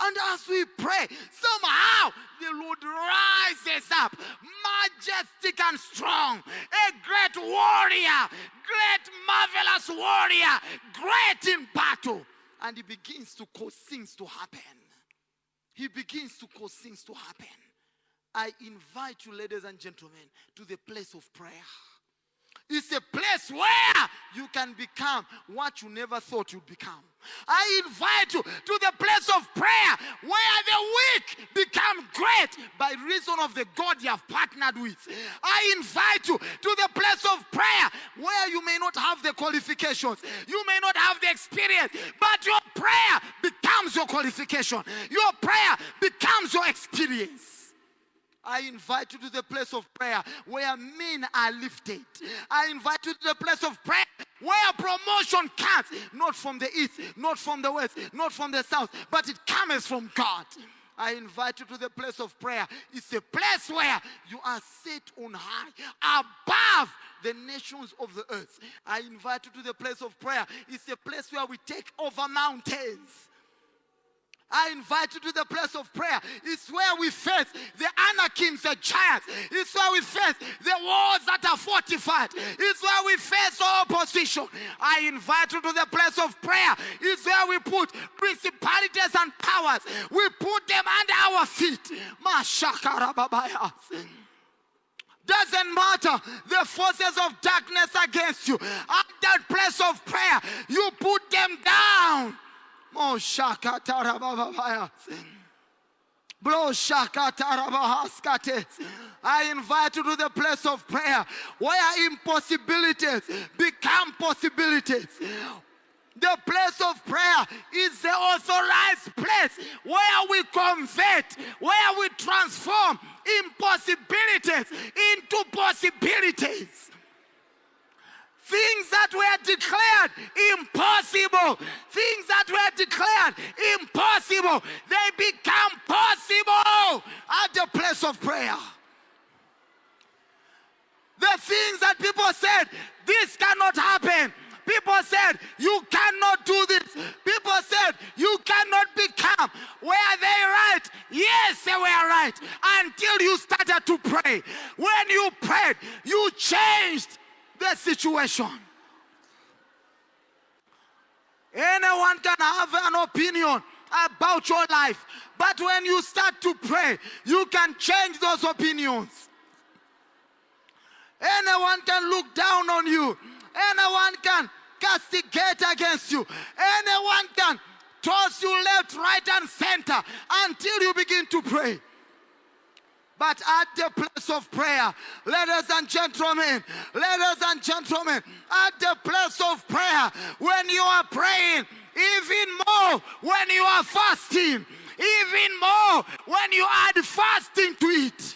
And as we pray, somehow the Lord rises up, majestic and strong, a great warrior, great marvelous warrior, great in battle. And he begins to cause things to happen. He begins to cause things to happen. I invite you, ladies and gentlemen, to the place of prayer. It's a place where you can become what you never thought you'd become. I invite you to the place of prayer where the weak become great by reason of the God you have partnered with. I invite you to the place of prayer where you may not have the qualifications, you may not have the experience, but your prayer becomes your qualification. Your prayer becomes your experience. I invite you to the place of prayer where men are lifted. I invite you to the place of prayer where promotion comes, not from the east, not from the west, not from the south, but it comes from God. I invite you to the place of prayer. It's a place where you are set on high, above the nations of the earth. I invite you to the place of prayer. It's a place where we take over mountains. I invite you to the place of prayer. It's where we face the Anakims, the giants. It's where we face the walls that are fortified. It's where we face opposition. I invite you to the place of prayer. It's where we put principalities and powers. We put them under our feet. Doesn't matter the forces of darkness against you. At that place of prayer, you put them down. I invite you to the place of prayer where impossibilities become possibilities. The place of prayer is the authorized place where we convert, where we transform impossibilities into possibilities. Things that were declared impossible, things that were declared impossible, they become possible at the place of prayer. The things that people said, this cannot happen. People said, you cannot do this. People said, you cannot become. Were they right? Yes, they were right. Until you started to pray. When you prayed, you changed the situation. Anyone can have an opinion about your life, but when you start to pray, you can change those opinions. Anyone can look down on you. Anyone can castigate against you. Anyone can toss you left, right, and center until you begin to pray. But at the place of prayer, ladies and gentlemen, at the place of prayer, when you are praying, even more when you are fasting, even more when you add fasting to it.